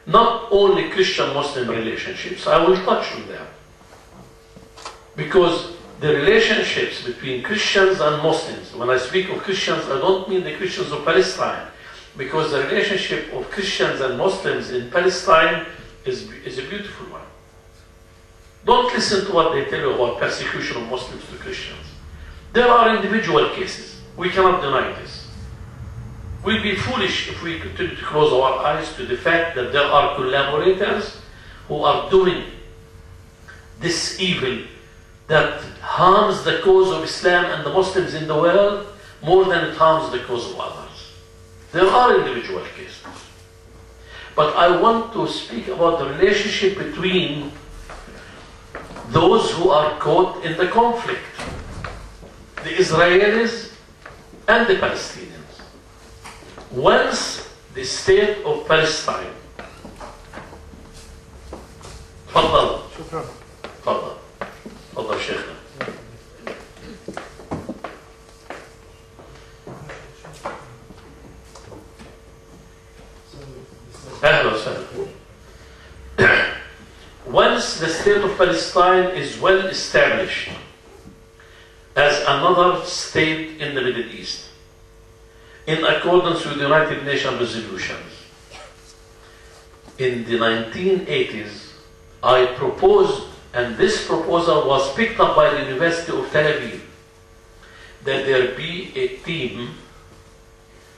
not only Christian-Muslim relationships, I will touch on them. Because the relationships between Christians and Muslims, when I speak of Christians, I don't mean the Christians of Palestine, because the relationship of Christians and Muslims in Palestine is a beautiful one. Don't listen to what they tell you about persecution of Muslims to Christians. There are individual cases. We cannot deny this. We'll be foolish if we continue to close our eyes to the fact that there are collaborators who are doing this evil that harms the cause of Islam and the Muslims in the world more than it harms the cause of others. There are individual cases. But I want to speak about the relationship between those who are caught in the conflict, the Israelis and the Palestinians. Once the state of Palestine, تفضل شكرا. تفضل شيخنا. أهلا وسهلا. Once the state of Palestine is well established as another state in the Middle East, in accordance with United Nations resolutions, in the 1980s, I proposed, and this proposal was picked up by the University of Tel Aviv, that there be a team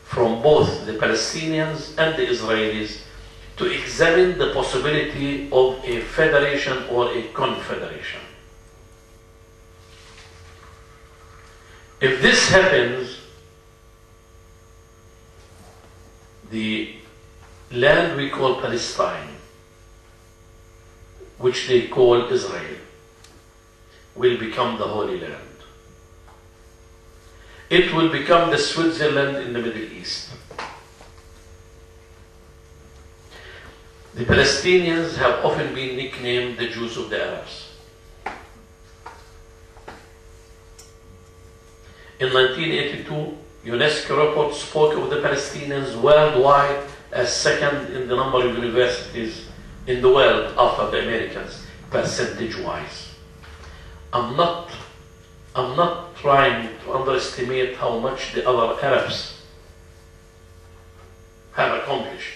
from both the Palestinians and the Israelis to examine the possibility of a federation or a confederation. If this happens, the land we call Palestine, which they call Israel, will become the Holy Land. It will become the Switzerland in the Middle East. The Palestinians have often been nicknamed the Jews of the Arabs. In 1982, UNESCO report spoke of the Palestinians worldwide as second in the number of universities in the world after the Americans, percentage-wise. I'm not trying to underestimate how much the other Arabs have accomplished.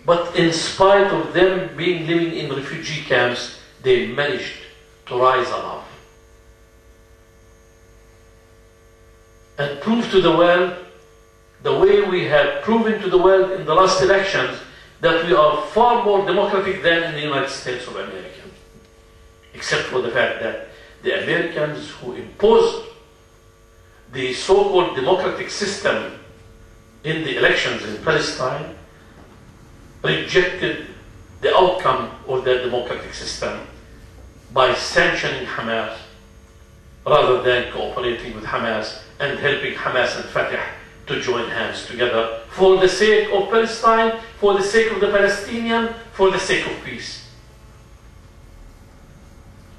But in spite of them living in refugee camps, they managed to rise above and prove to the world, the way we have proven to the world in the last elections, that we are far more democratic than in the United States of America. Except for the fact that the Americans who imposed the so-called democratic system in the elections in Palestine rejected the outcome of their democratic system by sanctioning Hamas rather than cooperating with Hamas and helping Hamas and Fatah to join hands together for the sake of Palestine, for the sake of the Palestinian, for the sake of peace.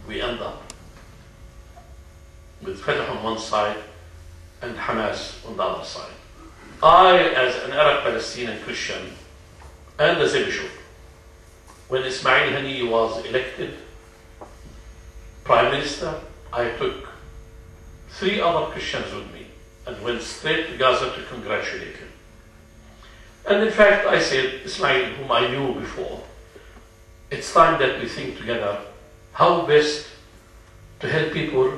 We end up with Fatah on one side and Hamas on the other side. I, as an Arab Palestinian Christian and as a bishop, when Ismail Haniyeh was elected Prime Minister, I took 3 other Christians with me and went straight to Gaza to congratulate him. And in fact, I said, Ismail, whom I knew before, it's time that we think together how best to help people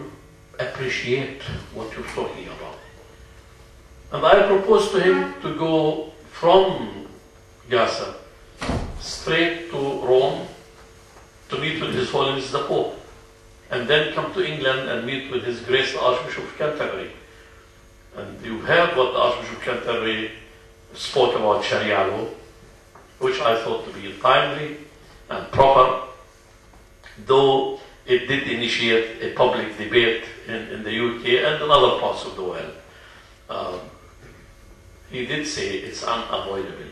appreciate what you're talking about. And I proposed to him to go from Gaza straight to Rome to meet with His Holiness the Pope, and then come to England and meet with His Grace the Archbishop of Canterbury. And you heard what the Archbishop of Canterbury spoke about Sharia law, which I thought to be timely and proper, though it did initiate a public debate in the UK and in other parts of the world. He did say it's unavoidable.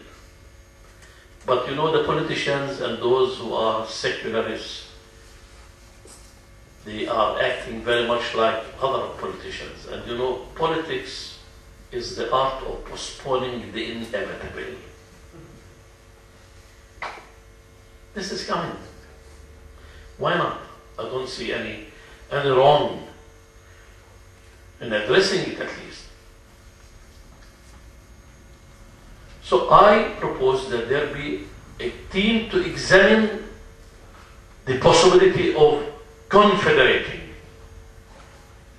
But you know, the politicians and those who are secularists, they are acting very much like other politicians. And you know, politics is the art of postponing the inevitable. This is coming. Why not? I don't see any wrong in addressing it at least. So I propose that there be a team to examine the possibility of confederating,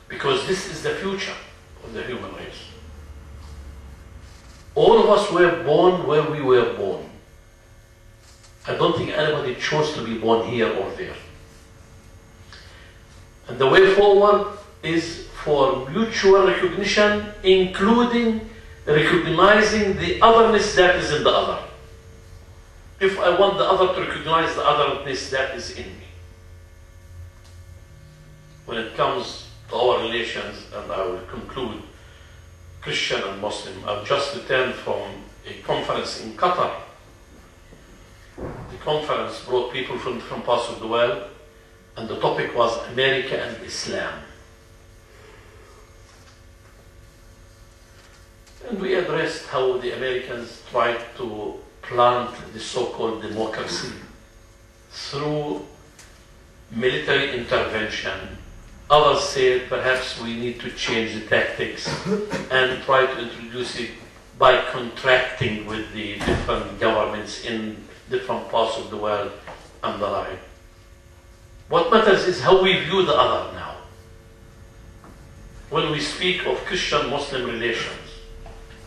because this is the future of the human race. All of us were born where we were born. I don't think anybody chose to be born here or there. And the way forward is for mutual recognition, including recognizing the otherness that is in the other. If I want the other to recognize the otherness that is in me. When it comes to our relations, and I will conclude, Christian and Muslim, I've just returned from a conference in Qatar. The conference brought people from different parts of the world, and the topic was America and Islam. And we addressed how the Americans tried to plant the so-called democracy through military intervention. Others said perhaps we need to change the tactics and try to introduce it by contracting with the different governments in different parts of the world and the like. What matters is how we view the other now. When we speak of Christian-Muslim relations,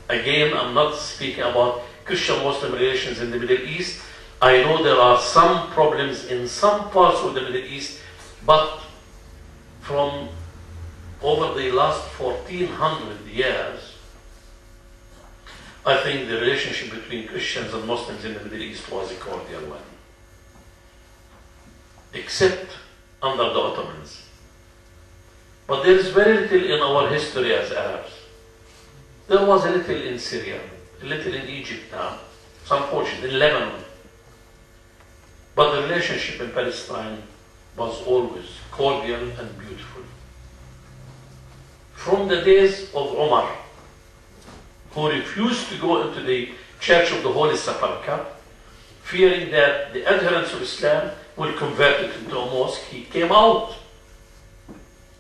again, I'm not speaking about Christian-Muslim relations in the Middle East. I know there are some problems in some parts of the Middle East, but from over the last 1400 years, I think the relationship between Christians and Muslims in the Middle East was a cordial one. Except under the Ottomans. But there is very little in our history as Arabs. There was a little in Syria, a little in Egypt now, it's unfortunate, in Lebanon. But the relationship in Palestine was always cordial and beautiful. From the days of Umar, who refused to go into the Church of the Holy Sepulchre, fearing that the adherents of Islam will convert it into a mosque, he came out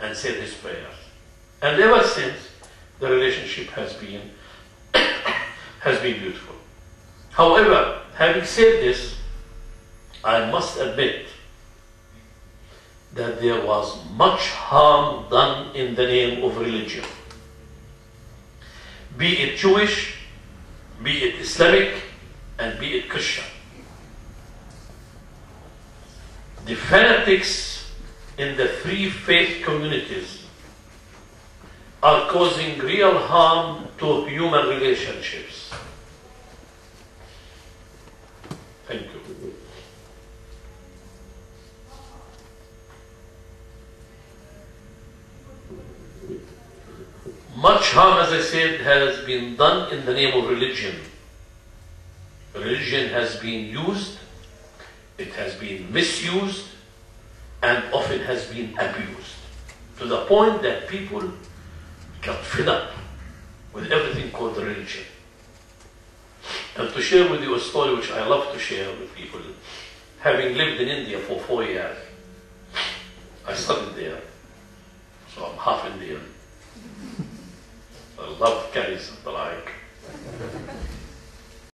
and said his prayers. And ever since, the relationship has been beautiful. However, having said this, I must admit that there was much harm done in the name of religion. Be it Jewish, be it Islamic, and be it Christian. The fanatics in the three faith communities are causing real harm to human relationships. Thank you. Much harm, as I said, has been done in the name of religion. Religion has been used, it has been misused, and often has been abused, to the point that people got fed up with everything called religion. And to share with you a story which I love to share with people, having lived in India for 4 years, I studied there, so I'm half Indian. I love curries and the like.